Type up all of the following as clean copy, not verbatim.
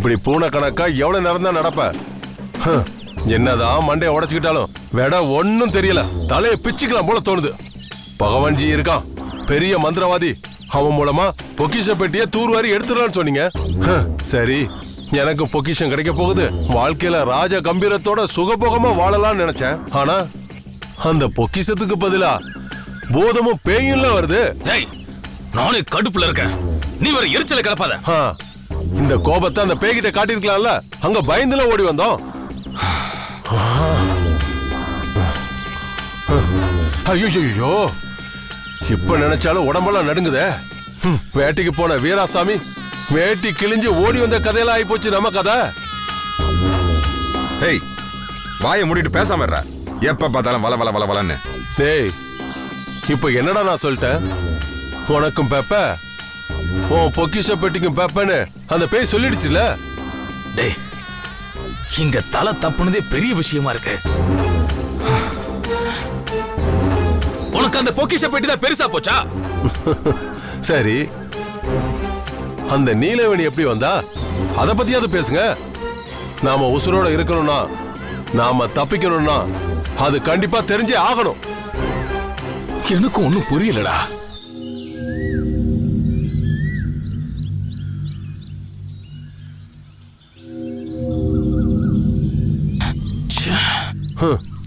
இப்படி பூனை கணக்கா எவ்வளவு நேரம் தான் நடப்ப? என்னதான் மண்டைய உடைச்சுக்கிட்டாலும் வேட ஒன்னும் தெரியல. தலையை பிச்சுக்கலாம் போல தோணுது. பகவான்ஜி இருக்கான், பெரிய மந்திரவாதி. அவன் மூலமா பொக்கிஷ பெட்டியை தூர்வாரி எடுத்துடலான்னு சொன்னீங்க. சரி, எனக்கு பொக்கிஷம் கிடைக்க போகுது. வாழ்க்கையில ராஜ கம்பீரத்தோட சுகபோகமா வாழலாம்னு நினைச்சேன். ஆனா அந்த பொக்கிஷத்துக்கு பதிலா போதமும் பேயும்ல வருது. நானே கடுப்புல இருக்கேன், நீ வர எரிச்சலை கலப்பாத. இந்த கோபத்தை அந்த பேய்கிட்ட காட்டிருக்கலாம்ல, அங்க பயந்துல ஓடி வந்தோம். ஐயோ, இப்ப நினைச்சாலும் உடம்பெல்லாம் நடுங்குதே. வேட்டைக்கு போன வீராசாமி வேட்டி கிழிஞ்சு ஓடி வந்த கதையெல்லாம் ஆகி போச்சு நம்ம கதை. வாயை மூடிட்டு பேசாம இருற. எப்ப பார்த்தாலும் வள வள வள வளன்னு. டேய், இப்ப என்னடா நான் சொல்லிட்டேன்? உனக்கும் பெப்ப, உன் பொக்கிஷ பெட்டிக்கும் பெப்பன்னு அந்த பேய் சொல்லிடுச்சுல. டேய், இங்க தலை தப்புனதே பெரிய விஷயமா இருக்கு. உனக்கு அந்த பொக்கிஷ பெட்டி தான் பெருசா போச்சா? சரி, அந்த நீலவேணி எப்படி வந்தா அத பத்தியாவது பேசுங்க. நாம உசுரோட இருக்கணும்னா, நாம தப்பிக்கணும்னா அது கண்டிப்பா தெரிஞ்சே ஆகணும். எனக்கு ஒண்ணும் புரியலடா.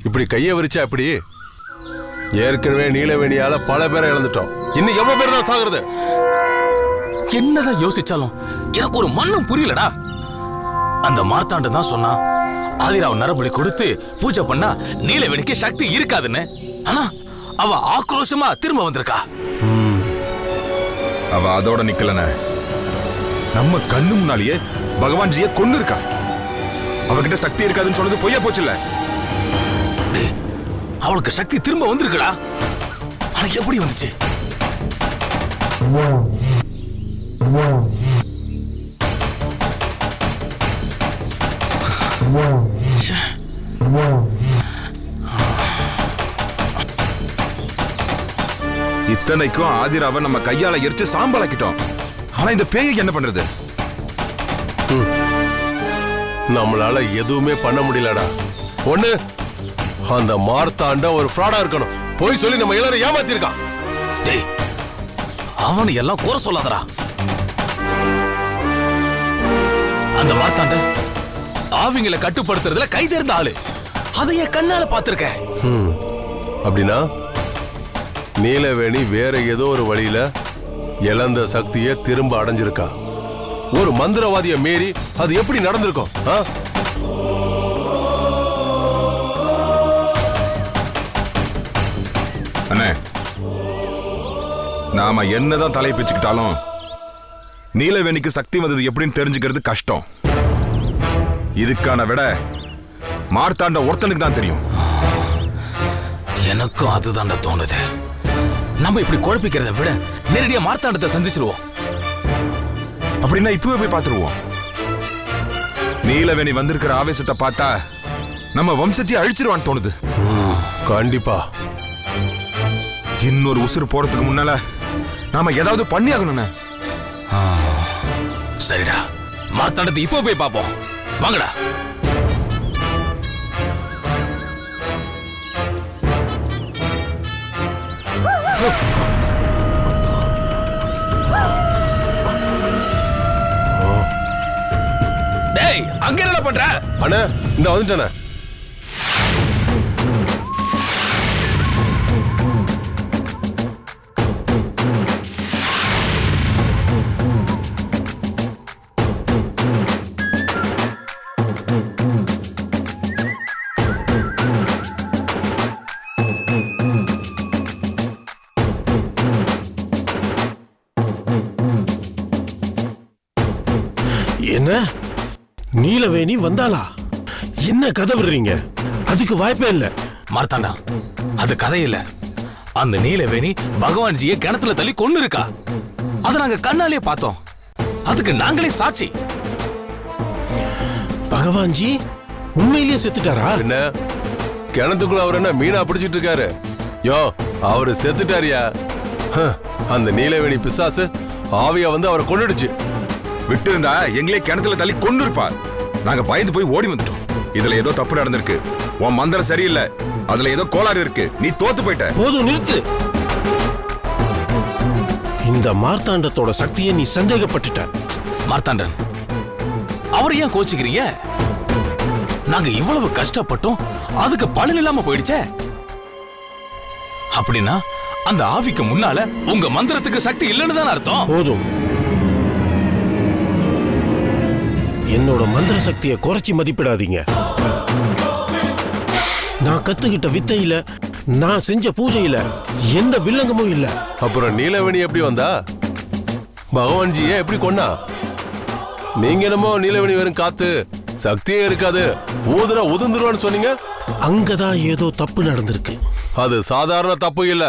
இப்படி கைய விரிச்சா எப்படி? ஏற்கனவே நீலவேணியால பல பேரை இழந்துட்டோம். இன்னும் எவ்வளவு பேர் தான் சாகுறது? என்னதான் யோசிச்சாலும் எனக்கு ஒரு மண்ணும் புரியலடா. அந்த மார்த்தாண்டன் தான் சொன்னா ஆதிராவ நரபலி கொடுத்து பூஜை பண்ணா நீலவேணிக்கு சக்தி இருக்காதுன்னு. ஆனா அவ ஆக்ரோஷமா திரும்ப வந்திருக்கா. அவ அதோட நிக்கலன, நம்ம கண்ணு முன்னாலேயே பகவான்ஜியை கொண்டு இருக்கா. அவகிட்ட சக்தி இருக்காதுன்னு சொன்னது பொய்யா போச்சுல்ல. அவளுக்கு சக்தி திரும்ப வந்திருக்கடா. ஆனா எப்படி வந்துச்சு? இத்தனைக்கும் ஆதிராவை நம்ம கையால எரிச்சு சாம்பலாக்கிட்டோம். ஆனா இந்த பேயை என்ன பண்றது? நம்மளால எதுவுமே பண்ண முடியலடா. ஒண்ணு, அந்த மார்த்தாண்ட ஒரு ஃப்ராடா இருக்கணும். போய் சொல்லி நம்ம எல்லாரும் ஏமாத்திருக்கான். டேய், அவனை எல்லாம் குறை சொல்லாதடா. அந்த மார்த்தாண்ட ஆவிங்களை கட்டுப்படுத்துறதுல கை தேர்ந்த ஆளு. அதைய கண்ணால பாத்திருக்கேன். அப்படின்னா நீலவேணி வேற ஏதோ ஒரு வழியில இழந்த சக்தியை திரும்ப அடைஞ்சிருக்கா. ஒரு மந்திரவாதிய மீறி அது எப்படி நடந்திருக்கும்? அண்ணே, நாம என்னதான் தலை பிச்சுக்கிட்டாலும் நீலவேணிக்கு சக்தி வந்தது எப்படின்னு தெரிஞ்சுக்கிறது கஷ்டம். இதுக்கான விட மார்த்தாண்ட ஒருத்தனுக்கு தான் தெரியும். எனக்கும் அதுதான்டா தோணுது. நம்ம இப்படி குழப்பிக்கிறத விட நேரடியா மார்த்தாண்டத்தை சந்திச்சிருவோம். அப்படின்னா இப்பவே போய் பார்த்துருவோம். நீலவேணி வந்திருக்கிற ஆவேசத்தை பார்த்தா நம்ம வம்சத்தையே அழிச்சிருவான்னு தோணுது. கண்டிப்பா. இன்னொரு உசுறு போறதுக்கு முன்னால நாம ஏதாவது பண்ணி ஆகணும். சரிடா, மார்த்தாண்டத்தை இப்போ போய் பார்ப்போம். வாங்கடா. டேய், அங்க என்ன பண்ற? அண்ணா, இந்த வந்துட்டேனே. என்ன, நீலவேணி வந்தாளா? என்ன கதை விடுறீங்க? அதுக்கு வாய்ப்பே இல்ல. மார்த்தாண்டா, அது கதை இல்ல. அந்த நீலவேணி பகவான்ஜியை கிணத்துல தள்ளி கொண்டு இருக்கா. அதை நாங்க கண்ணாலே பார்த்தோம். அதுக்கு நாங்களே சாட்சி. பகவான்ஜி உண்மையிலேயே செத்துட்டாரா? என்ன கிணத்துக்குள்ள அவர் என்ன மீனா பிடிச்சிட்டு இருக்காரு? யோ, அவரு செத்துட்டாரியா? அந்த நீலவேணி பிசாசு ஆவியா வந்து அவரை கொன்னுடுச்சு. விட்டு இருந்தா எங்களே கிணத்துல தள்ளி கொண்டு இருப்பா. நாங்க பயந்து போய் ஓடி வந்துட்டோம். இதுல ஏதோ தப்பு நடந்திருக்கு. உன் மந்திரம் சரியில்லை, அதுல ஏதோ கோளாறு இருக்கு. நீ தோத்து போயிட்ட. போதும், நிறுத்து. இந்த மார்த்தாண்டத்தோட சக்தியை நீ சந்தேகப்பட்டுட்ட. மார்த்தாண்டன், அவரை ஏன் கோச்சுக்கிறீங்க? நாங்க இவ்வளவு கஷ்டப்பட்டோம், அதுக்கு பலன் இல்லாம போயிடுச்சே. அப்படின்னா அந்த ஆவிக்கு முன்னால உங்க மந்திரத்துக்கு சக்தி இல்லைன்னு தான் அர்த்தம். போதும். என்னோட மந்திர சக்தியை குறைச்சி மதிப்பிடாதீங்க. நான் கத்துக்கிட்ட வித்தையில, நான் செஞ்ச பூஜையில எந்த வில்லங்கமும் இல்ல. அப்புறம் நீலவேணி எப்படி வந்தா? பகவான்ஜியே எப்படி கொண்டா? நீங்க என்னமோ நீலவேணி வெறும் காத்து, சக்தியே இருக்காது, ஊதுற உதிர்ந்துருவான்னு சொன்னீங்க. அங்கதான் ஏதோ தப்பு நடந்திருக்கு. அது சாதாரண தப்பு இல்ல,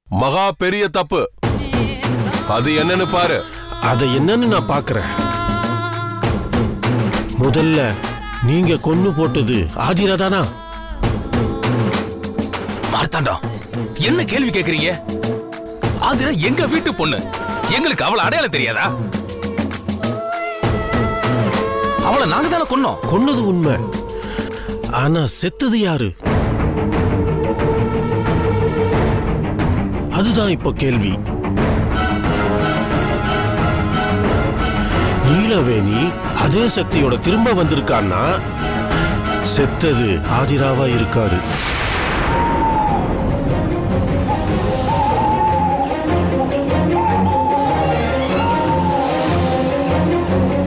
மகா பெரிய தப்பு. அது என்னன்னு பாரு. அதை என்னன்னு நான் பாக்குறேன். முதல்ல நீங்க கொன்னு போட்டது ஆதிராதானா? மார்த்தாண்டா, என்ன கேள்வி கேக்குறீங்க? ஆதிரா எங்க வீட்டு பொண்ணு, எங்களுக்கு அவளை அடையாளம் தெரியாதா? அவளை நாங்க தானே கொன்னோம். கொன்னது உண்மை, ஆனா செத்தது யாரு? அதுதான் இப்போ கேள்வி. நீலவேணி அதே சக்தியோட திரும்ப வந்திருக்கான்னா செத்தது ஆதிராவா இருக்காரு.